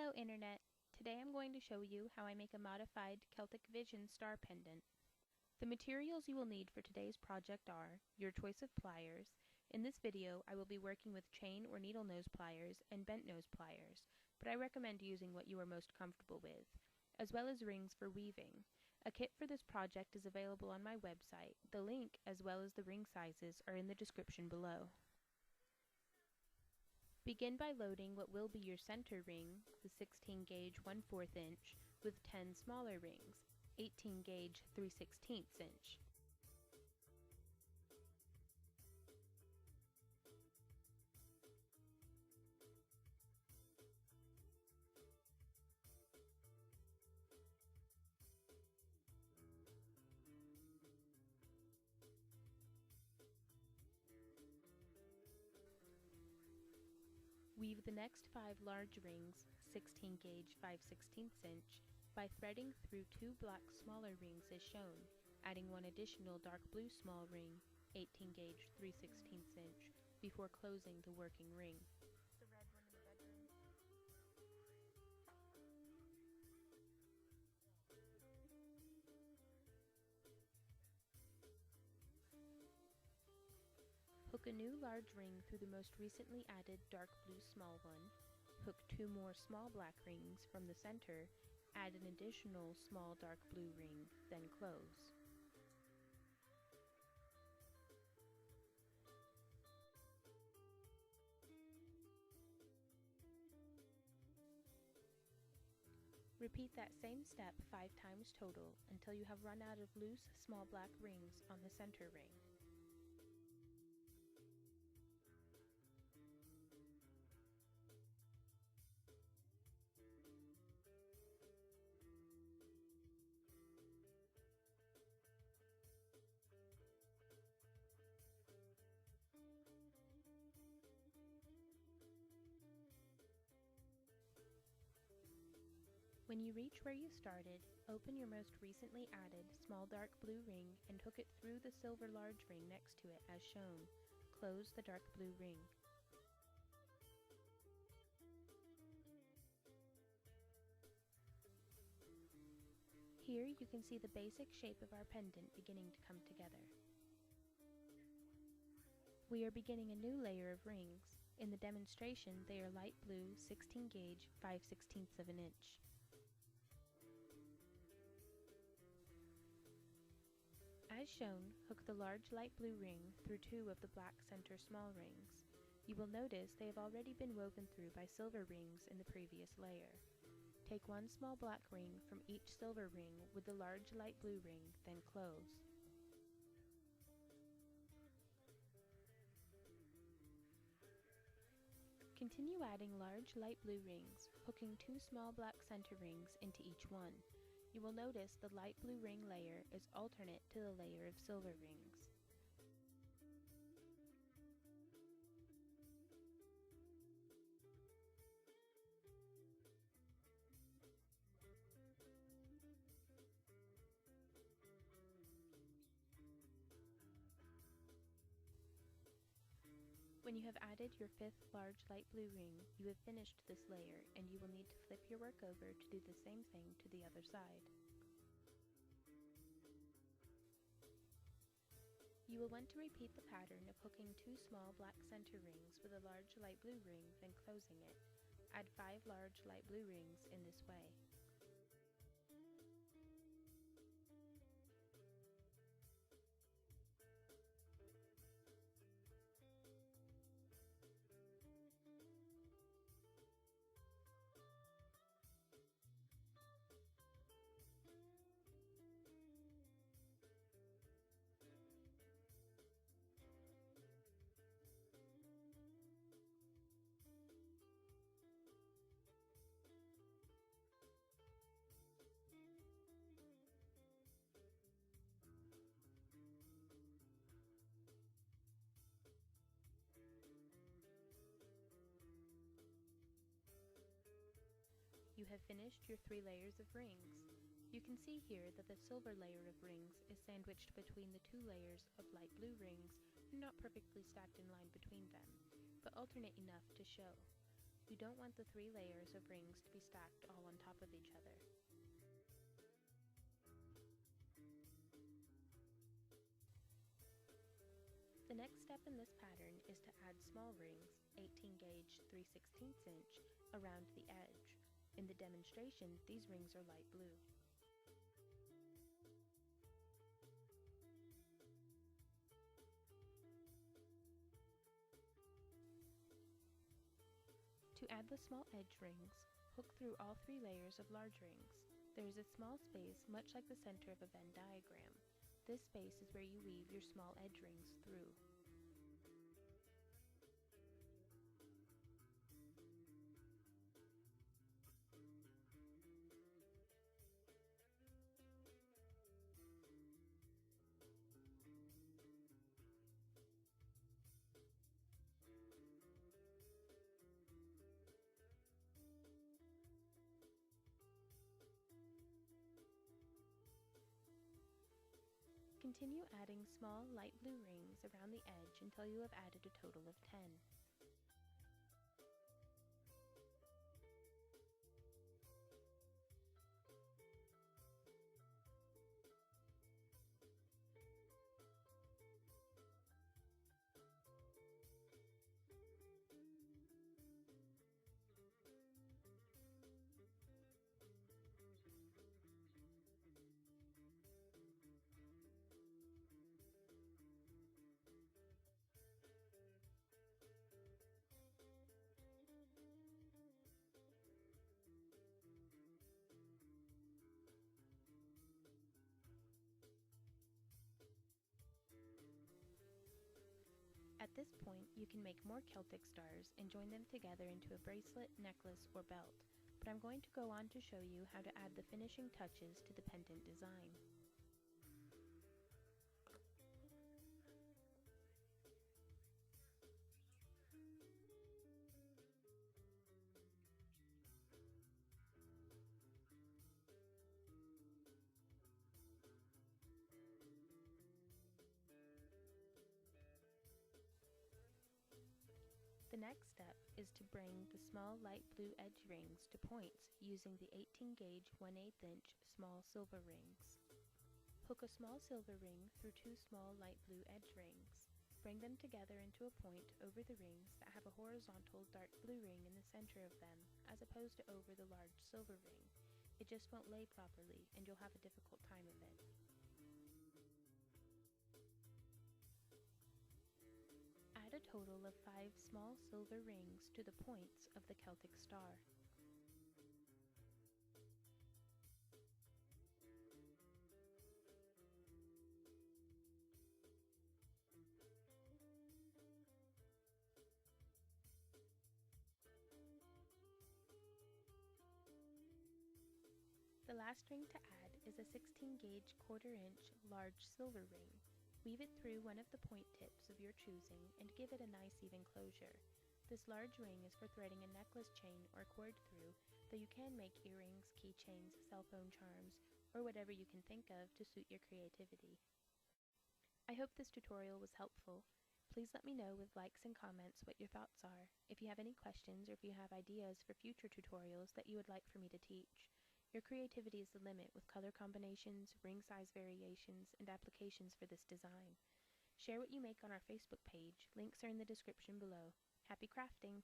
Hello Internet! Today I'm going to show you how I make a modified Celtic Vision star pendant. The materials you will need for today's project are your choice of pliers. In this video I will be working with chain or needle nose pliers and bent nose pliers, but I recommend using what you are most comfortable with, as well as rings for weaving. A kit for this project is available on my website. The link, as well as the ring sizes, are in the description below. Begin by loading what will be your center ring, the 16 gauge 1/4 inch, with 10 smaller rings, 18 gauge 3/16 inch. Weave the next 5 large rings, 16 gauge 5/16 inch, by threading through 2 black smaller rings as shown, adding 1 additional dark blue small ring, 18 gauge 3/16 inch, before closing the working ring. The red one in the bedroom. Hook a new large ring through the most recently added dark blue small one, hook 2 more small black rings from the center, add an additional small dark blue ring, then close. Repeat that same step 5 times total until you have run out of loose small black rings on the center ring. When you reach where you started, open your most recently added small dark blue ring and hook it through the silver large ring next to it as shown. Close the dark blue ring. Here you can see the basic shape of our pendant beginning to come together. We are beginning a new layer of rings. In the demonstration they are light blue 16 gauge 5/16 inch. As shown, hook the large light blue ring through 2 of the black center small rings. You will notice they have already been woven through by silver rings in the previous layer. Take 1 small black ring from each silver ring with the large light blue ring, then close. Continue adding large light blue rings, hooking 2 small black center rings into each one. You will notice the light blue ring layer is alternate to the layer of silver rings. When you have added your 5th large light blue ring, you have finished this layer and you will need to flip your work over to do the same thing to the other side. You will want to repeat the pattern of hooking 2 small black center rings with a large light blue ring, then closing it. Add 5 large light blue rings in this way. You have finished your 3 layers of rings. You can see here that the silver layer of rings is sandwiched between the 2 layers of light blue rings and not perfectly stacked in line between them, but alternate enough to show. You don't want the 3 layers of rings to be stacked top of each other. The next step in this pattern is to add small rings, 18 gauge 3/16 inch, around the edge. In the demonstration, these rings are light blue. To add the small edge rings, hook through all 3 layers of large rings. There is a small space much like the center of a Venn diagram. This space is where you weave your small edge rings through. Continue adding small light blue rings around the edge until you have added a total of 10. At this point, you can make more Celtic stars and join them together into a bracelet, necklace, or belt, but I'm going to go on to show you how to add the finishing touches to the pendant design. The next step is to bring the small light blue edge rings to points using the 18 gauge 1/8 inch small silver rings. Hook a small silver ring through 2 small light blue edge rings. Bring them together into a point over the rings that have a horizontal dark blue ring in the center of them, as opposed to over the large silver ring. It just won't lay properly, and you'll have a difficult time of it. Add a total of 5 small silver rings to the points of the Celtic star. The last ring to add is a 16 gauge 1/4 inch large silver ring. Weave it through one of the point tips of your choosing and give it a nice even closure. This large ring is for threading a necklace chain or cord through, though you can make earrings, keychains, cell phone charms, or whatever you can think of to suit your creativity. I hope this tutorial was helpful. Please let me know with likes and comments what your thoughts are. If you have any questions or if you have ideas for future tutorials that you would like for me to teach. Your creativity is the limit with color combinations, ring size variations, and applications for this design. Share what you make on our Facebook page. Links are in the description below. Happy crafting!